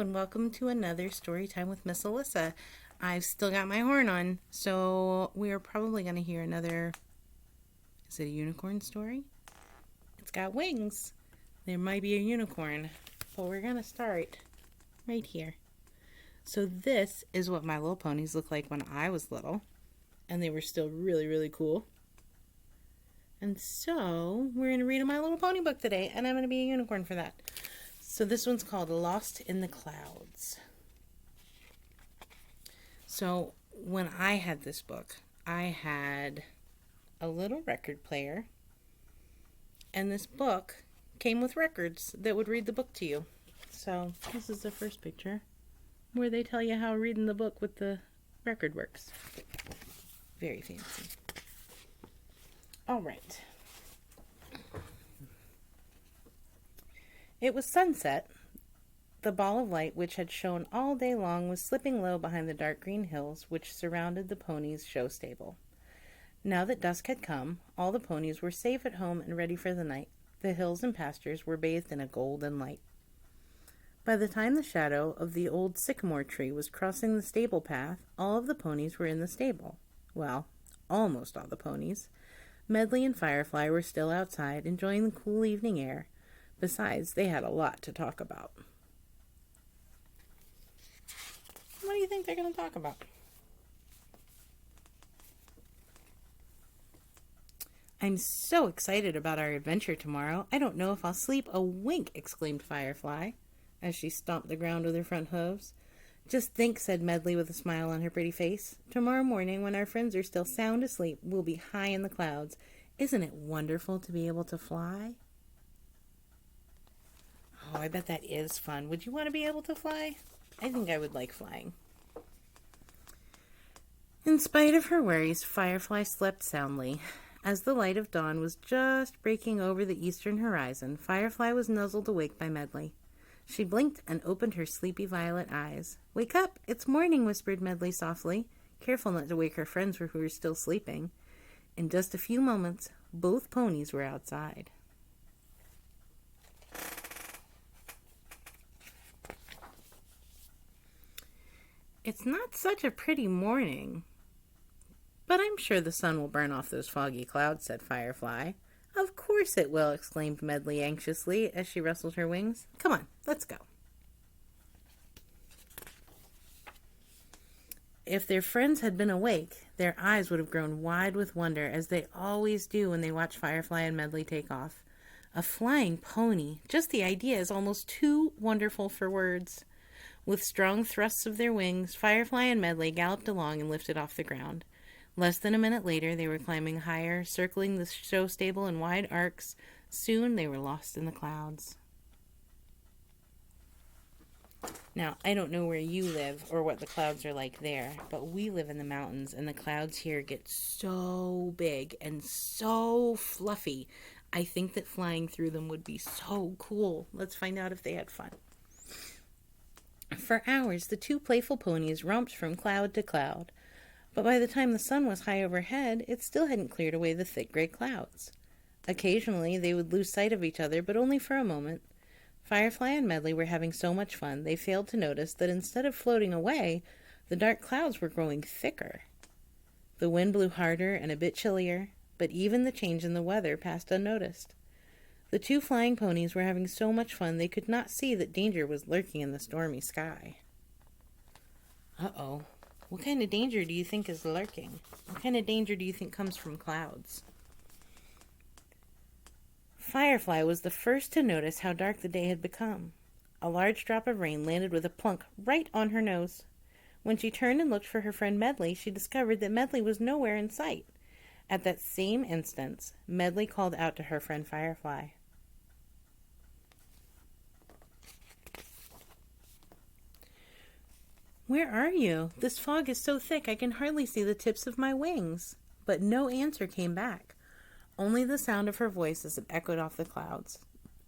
and welcome to another story time with Miss Alyssa. I've still got my horn on, so we are probably going to hear another. Is it a unicorn story? It's got wings. There might be a unicorn, but we're going to start right here. So, this is what My Little Ponies looked like when I was little, and they were still really, really cool. And so, we're going to read a My Little Pony book today, and I'm going to be a unicorn for that. So this one's called Lost in the Clouds. So when I had this book, I had a little record player, and this book came with records that would read the book to you. So this is the first picture where they tell you how reading the book with the record works. Very fancy. All right. It was sunset. The ball of light, which had shone all day long, was slipping low behind the dark green hills which surrounded the ponies' show stable. Now that dusk had come, all the ponies were safe at home and ready for the night. The hills and pastures were bathed in a golden light. By the time the shadow of the old sycamore tree was crossing the stable path, all of the ponies were in the stable. Well, almost all the ponies. Medley and Firefly were still outside, enjoying the cool evening air. Besides, they had a lot to talk about. What do you think they're going to talk about? I'm so excited about our adventure tomorrow. I don't know if I'll sleep a wink, exclaimed Firefly, as she stomped the ground with her front hooves. Just think, said Medley with a smile on her pretty face. Tomorrow morning, when our friends are still sound asleep, we'll be high in the clouds. Isn't it wonderful to be able to fly? Oh, I bet that is fun. Would you want to be able to fly? I think I would like flying. In spite of her worries, Firefly slept soundly. As the light of dawn was just breaking over the eastern horizon, Firefly was nuzzled awake by Medley. She blinked and opened her sleepy violet eyes. Wake up! It's morning, whispered Medley softly, careful not to wake her friends who were still sleeping. In just a few moments, both ponies were outside. It's not such a pretty morning, but I'm sure the sun will burn off those foggy clouds, said Firefly. Of course it will, exclaimed Medley anxiously as she rustled her wings. Come on, let's go. If their friends had been awake, their eyes would have grown wide with wonder, as they always do when they watch Firefly and Medley take off. A flying pony! Just the idea is almost too wonderful for words. With strong thrusts of their wings, Firefly and Medley galloped along and lifted off the ground. Less than a minute later, they were climbing higher, circling the show stable in wide arcs. Soon they were lost in the clouds. Now, I don't know where you live or what the clouds are like there, but we live in the mountains, and the clouds here get so big and so fluffy. I think that flying through them would be so cool. Let's find out if they had fun. For hours, the two playful ponies romped from cloud to cloud. But by the time the sun was high overhead, it still hadn't cleared away the thick gray clouds. Occasionally, they would lose sight of each other, but only for a moment. Firefly and Medley were having so much fun, they failed to notice that instead of floating away, the dark clouds were growing thicker. The wind blew harder and a bit chillier, but even the change in the weather passed unnoticed. The two flying ponies were having so much fun they could not see that danger was lurking in the stormy sky. Uh-oh. What kind of danger do you think is lurking? What kind of danger do you think comes from clouds? Firefly was the first to notice how dark the day had become. A large drop of rain landed with a plunk right on her nose. When she turned and looked for her friend Medley, she discovered that Medley was nowhere in sight. At that same instant, Medley called out to her friend Firefly. Where are you? This fog is so thick I can hardly see the tips of my wings. But no answer came back. Only the sound of her voice as it echoed off the clouds.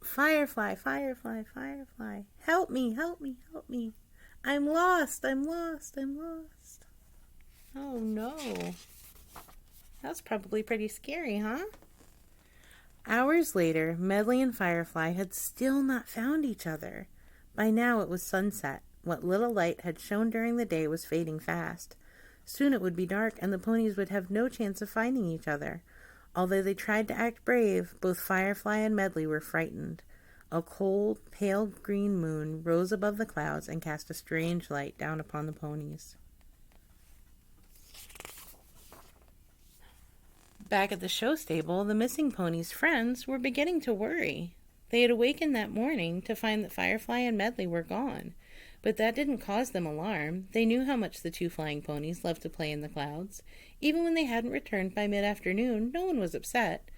Firefly, Firefly, Firefly, help me, help me, help me. I'm lost, I'm lost, I'm lost. Oh no. That's probably pretty scary, huh? Hours later, Medley and Firefly had still not found each other. By now it was sunset. What little light had shone during the day was fading fast. Soon it would be dark, and the ponies would have no chance of finding each other. Although they tried to act brave, both Firefly and Medley were frightened. A cold, pale green moon rose above the clouds and cast a strange light down upon the ponies. Back at the show stable, the missing ponies' friends were beginning to worry. They had awakened that morning to find that Firefly and Medley were gone. But that didn't cause them alarm. They knew how much the two flying ponies loved to play in the clouds. Even when they hadn't returned by mid-afternoon, no one was upset.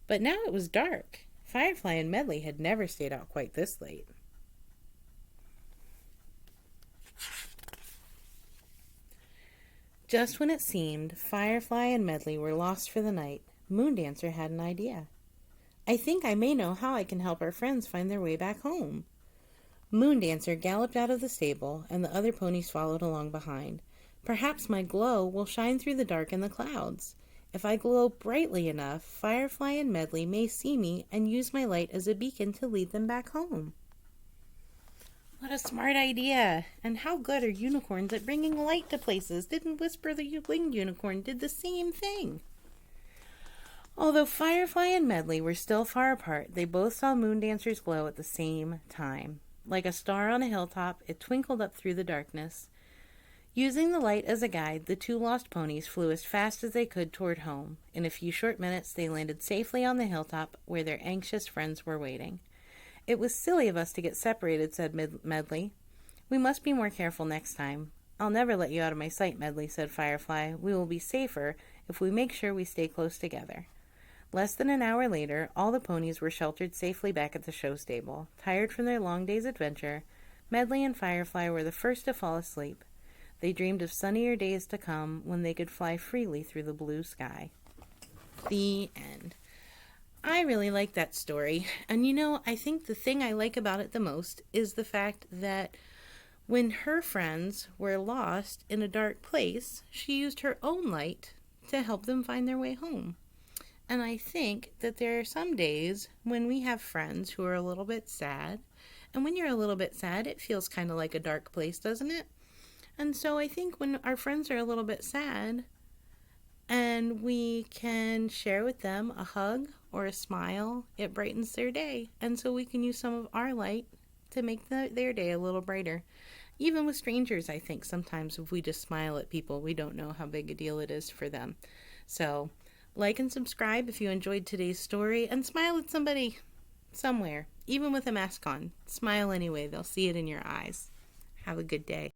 But now it was dark. Firefly and Medley had never stayed out quite this late. Just when it seemed Firefly and Medley were lost for the night, Moondancer had an idea. "I think I may know how I can help our friends find their way back home." Moondancer galloped out of the stable, and the other ponies followed along behind. "Perhaps my glow will shine through the dark in the clouds. If I glow brightly enough, Firefly and Medley may see me and use my light as a beacon to lead them back home." What a smart idea! And how good are unicorns at bringing light to places? Didn't Whisper the Winged Unicorn did the same thing? Although Firefly and Medley were still far apart, they both saw Moondancer's glow at the same time. Like a star on a hilltop, it twinkled up through the darkness. Using the light as a guide, the two lost ponies flew as fast as they could toward home. In a few short minutes, they landed safely on the hilltop where their anxious friends were waiting. "It was silly of us to get separated," said Medley. "We must be more careful next time." "I'll never let you out of my sight, Medley," said Firefly. "We will be safer if we make sure we stay close together." Less than an hour later, all the ponies were sheltered safely back at the show stable. Tired from their long day's adventure, Medley and Firefly were the first to fall asleep. They dreamed of sunnier days to come when they could fly freely through the blue sky. The end. I really like that story. And I think the thing I like about it the most is the fact that when her friends were lost in a dark place, she used her own light to help them find their way home. And I think that there are some days when we have friends who are a little bit sad. And when you're a little bit sad, it feels kind of like a dark place, doesn't it? And so I think when our friends are a little bit sad and we can share with them a hug or a smile, it brightens their day. And so we can use some of our light to make their day a little brighter. Even with strangers, I think sometimes if we just smile at people, we don't know how big a deal it is for them. So like and subscribe if you enjoyed today's story, and smile at somebody somewhere, even with a mask on. Smile anyway, they'll see it in your eyes. Have a good day.